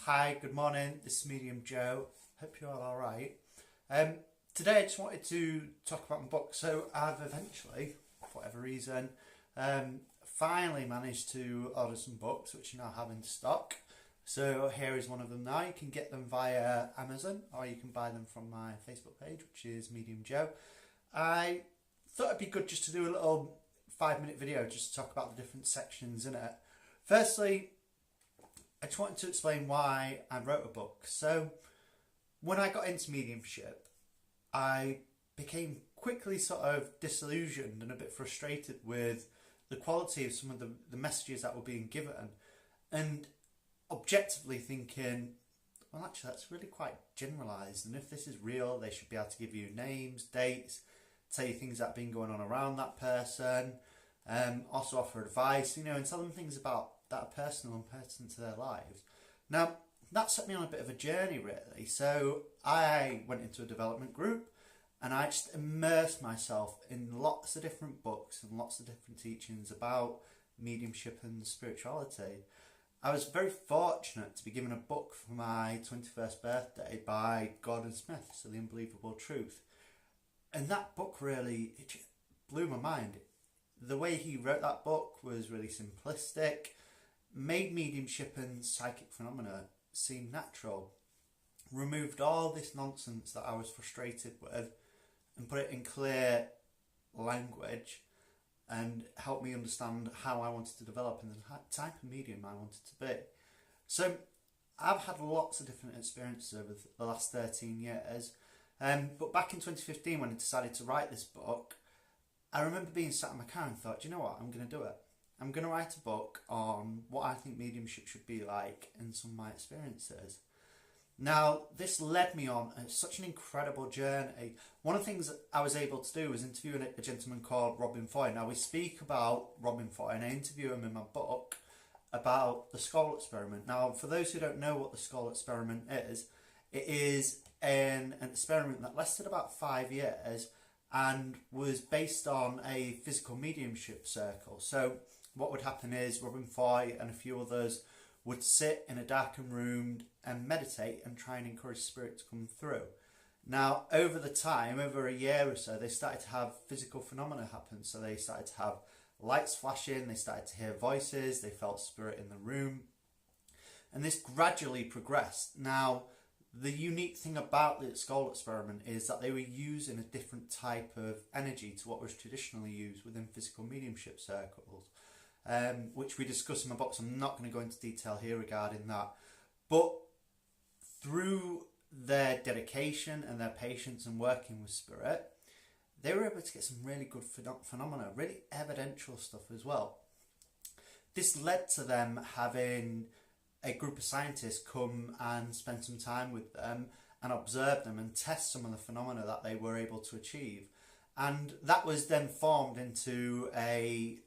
Hi, good morning. This is Medium Joe. Hope you're all alright. Today I just wanted to talk about my book. So I've eventually, for whatever reason, finally managed to order some books which you now have in stock. So here is one of them now. You can get them via Amazon or you can buy them from my Facebook page, which is Medium Joe. I thought it'd be good just to do a little 5-minute video just to talk about the different sections in it. Firstly, I just wanted to explain why I wrote a book. So when I got into mediumship, I became quickly sort of disillusioned and a bit frustrated with the quality of some of the messages that were being given, and objectively thinking, well, actually that's really quite generalised, and if this is real they should be able to give you names, dates, tell you things that have been going on around that person, also offer advice, and tell them things about that are personal and pertinent to their lives. Now, that set me on a bit of a journey really. So I went into a development group and I just immersed myself in lots of different books and lots of different teachings about mediumship and spirituality. I was very fortunate to be given a book for my 21st birthday by Gordon Smith, So the Unbelievable Truth. And that book really, it just blew my mind. The way he wrote that book was really simplistic, made mediumship and psychic phenomena seem natural, removed all this nonsense that I was frustrated with and put it in clear language, and helped me understand how I wanted to develop and the type of medium I wanted to be. So I've had lots of different experiences over the last 13 years, but back in 2015 when I decided to write this book, I remember being sat in my car and thought, do you know what, I'm going to do it. I'm going to write a book on what I think mediumship should be like and some of my experiences. Now, this led me on such an incredible journey. One of the things that I was able to do was interview a gentleman called Robin Foy. Now, we speak about Robin Foy and I interview him in my book about the skull experiment. Now, for those who don't know what the skull experiment is, it is an experiment that lasted about 5 years and was based on a physical mediumship circle. So what would happen is Robin Foy and a few others would sit in a darkened room and meditate and try and encourage spirit to come through. Now, over the time, over a year or so, they started to have physical phenomena happen. So they started to have lights flashing, they started to hear voices, they felt spirit in the room. And this gradually progressed. Now, the unique thing about the skull experiment is that they were using a different type of energy to what was traditionally used within physical mediumship circles, which we discuss in my book. So I'm not going to go into detail here regarding that. But through their dedication and their patience and working with spirit, they were able to get some really good phenomena, really evidential stuff as well. This led to them having a group of scientists come and spend some time with them and observe them and test some of the phenomena that they were able to achieve. And that was then formed into a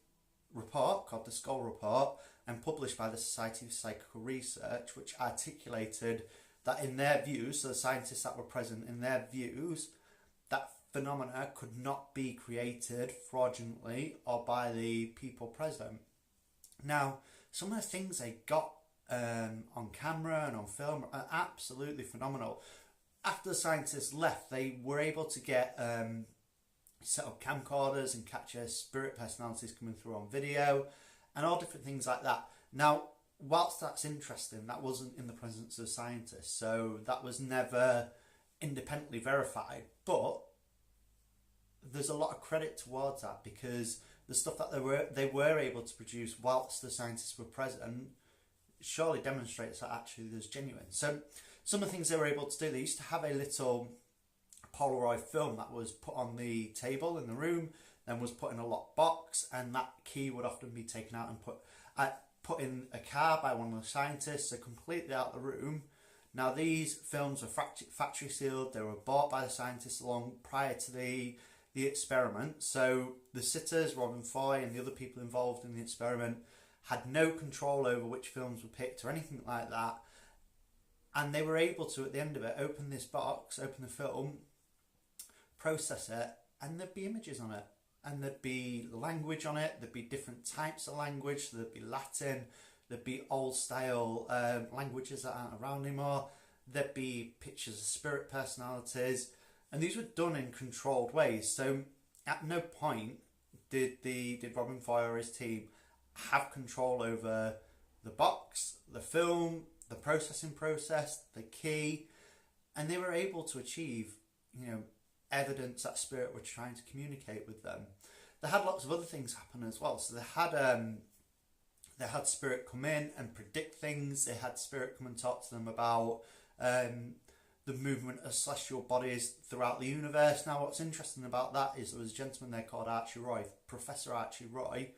report called the Skull Report and published by the Society of Psychical Research, which articulated that in their views, so the scientists that were present, in their views, that phenomena could not be created fraudulently or by the people present. Now, some of the things they got on camera and on film are absolutely phenomenal. After the scientists left, they were able to get set up camcorders and capture spirit personalities coming through on video and all different things like that. Now, whilst that's interesting, that wasn't in the presence of scientists, so that was never independently verified, but there's a lot of credit towards that because the stuff that they were able to produce whilst the scientists were present surely demonstrates that actually there's genuine. So some of the things they were able to do, they used to have a little Polaroid film that was put on the table in the room, then was put in a locked box, and that key would often be taken out and put in a car by one of the scientists, so completely out of the room. Now these films were factory sealed, they were bought by the scientists along prior to the experiment, so the sitters, Robin Foy and the other people involved in the experiment had no control over which films were picked or anything like that, and they were able to, at the end of it, open this box, open the film, process it, and there'd be images on it, and there'd be language on it, there'd be different types of language, so there'd be Latin, there'd be old style languages that aren't around anymore, there'd be pictures of spirit personalities, and these were done in controlled ways. So at no point did Robin Foy or his team have control over the box, the film, the processing process, the key, and they were able to achieve, evidence that spirit were trying to communicate with them. They had lots of other things happen as well. So they had spirit come in and predict things. They had spirit come and talk to them about the movement of celestial bodies throughout the universe. Now, what's interesting about that is there was a gentleman there called Archie Roy, Professor Archie Roy,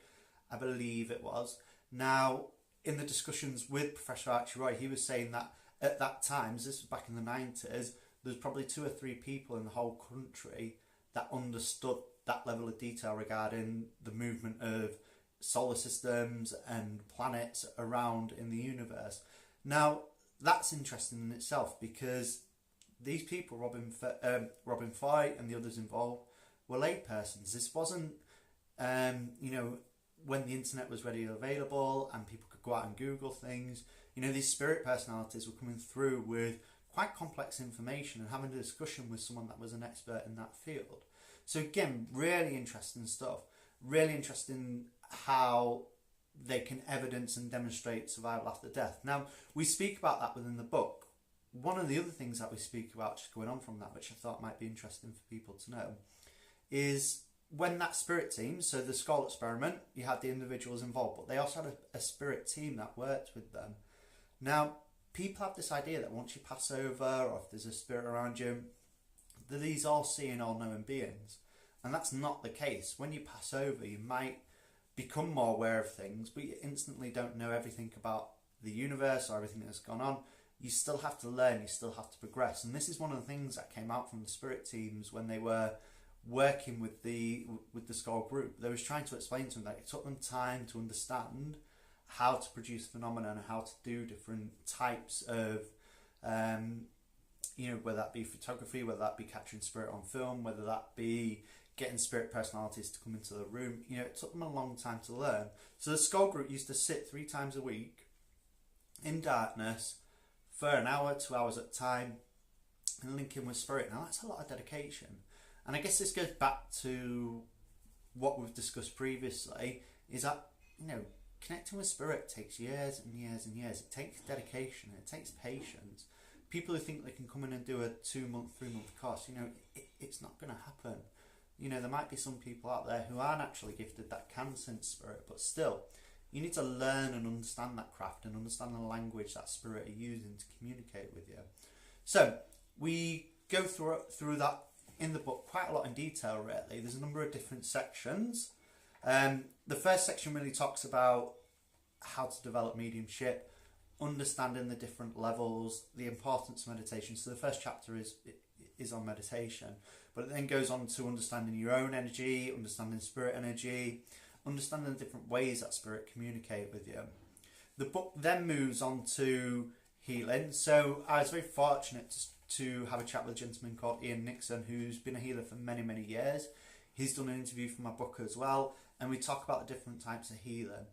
I believe it was. Now, in the discussions with Professor Archie Roy, he was saying that at that time, this was back in the 90s, there's probably 2 or 3 people in the whole country that understood that level of detail regarding the movement of solar systems and planets around in the universe. Now, that's interesting in itself, because these people, Robin Foy and the others involved, were laypersons. This wasn't, when the internet was readily available and people could go out and Google things. These spirit personalities were coming through with quite complex information and having a discussion with someone that was an expert in that field. So again, really interesting stuff. Really interesting how they can evidence and demonstrate survival after death. Now, we speak about that within the book. One of the other things that we speak about, just going on from that, which I thought might be interesting for people to know, is when that spirit team, so the Skull experiment, you had the individuals involved, but they also had a spirit team that worked with them. Now, people have this idea that once you pass over, or if there's a spirit around you, that these all-seeing, all-knowing beings. And that's not the case. When you pass over, you might become more aware of things, but you instantly don't know everything about the universe or everything that's gone on. You still have to learn, you still have to progress. And this is one of the things that came out from the spirit teams when they were working with the Skull group. They was trying to explain to them that it took them time to understand how to produce phenomena and how to do different types of whether that be photography, whether that be capturing spirit on film, whether that be getting spirit personalities to come into the room. It took them a long time to learn. So the Skull group used to sit 3 times a week in darkness for an hour, 2 hours at a time, and link in with spirit. Now, that's a lot of dedication. And I guess this goes back to what we've discussed previously, is that, connecting with spirit takes years and years and years. It takes dedication, it takes patience. People who think they can come in and do a 2-month, 3-month course, it's not going to happen. There might be some people out there who are naturally gifted that can sense spirit, but still, you need to learn and understand that craft and understand the language that spirit are using to communicate with you. So, we go through that in the book quite a lot in detail, really. There's a number of different sections. The first section really talks about how to develop mediumship, understanding the different levels, the importance of meditation. So the first chapter is on meditation, but it then goes on to understanding your own energy, understanding spirit energy, understanding the different ways that spirit communicate with you. The book then moves on to healing. So I was very fortunate to have a chat with a gentleman called Ian Nixon, who's been a healer for many, many years. He's done an interview for my book as well, and we talk about the different types of healing.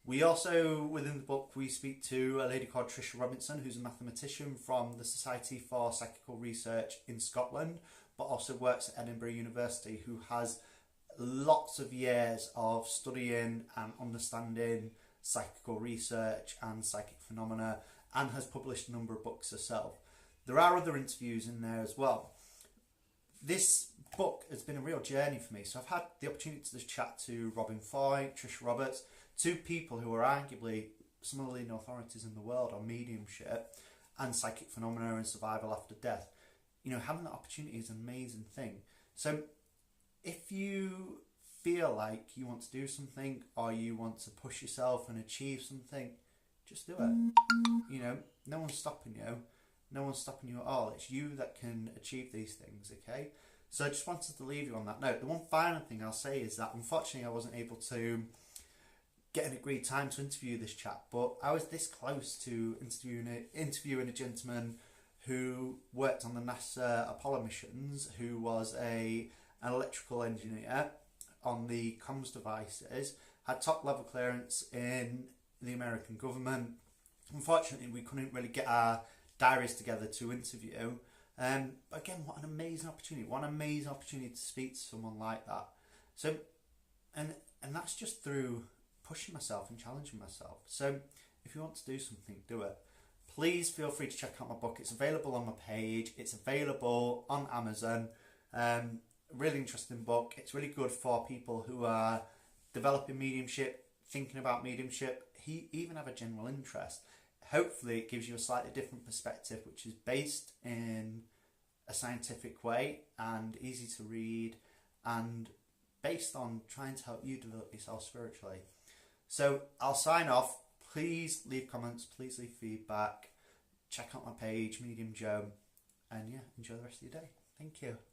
We also, within the book, we speak to a lady called Trisha Robinson, who's a mathematician from the Society for Psychical Research in Scotland, but also works at Edinburgh University, who has lots of years of studying and understanding psychical research and psychic phenomena, and has published a number of books herself. There are other interviews in there as well. This book has been a real journey for me. So I've had the opportunity to chat to Robin Foy, Trish Roberts, 2 people who are arguably some of the leading authorities in the world on mediumship and psychic phenomena and survival after death. Having that opportunity is an amazing thing. So if you feel like you want to do something, or you want to push yourself and achieve something, just do it. No one's stopping you. No one's stopping you at all. It's you that can achieve these things, okay? So I just wanted to leave you on that note. The one final thing I'll say is that unfortunately I wasn't able to get an agreed time to interview this chap, but I was this close to interviewing a gentleman who worked on the NASA Apollo missions, who was an electrical engineer on the comms devices, had top level clearance in the American government. Unfortunately, we couldn't really get our diaries together to interview. But again, what an amazing opportunity! What an amazing opportunity to speak to someone like that. So, and that's just through pushing myself and challenging myself. So, if you want to do something, do it. Please feel free to check out my book. It's available on my page. It's available on Amazon. Really interesting book. It's really good for people who are developing mediumship, thinking about mediumship, even have a general interest. Hopefully it gives you a slightly different perspective, which is based in a scientific way and easy to read, and based on trying to help you develop yourself spiritually. So I'll sign off. Please leave comments, please leave feedback, check out my page, Medium Joe, and yeah, enjoy the rest of your day. Thank you.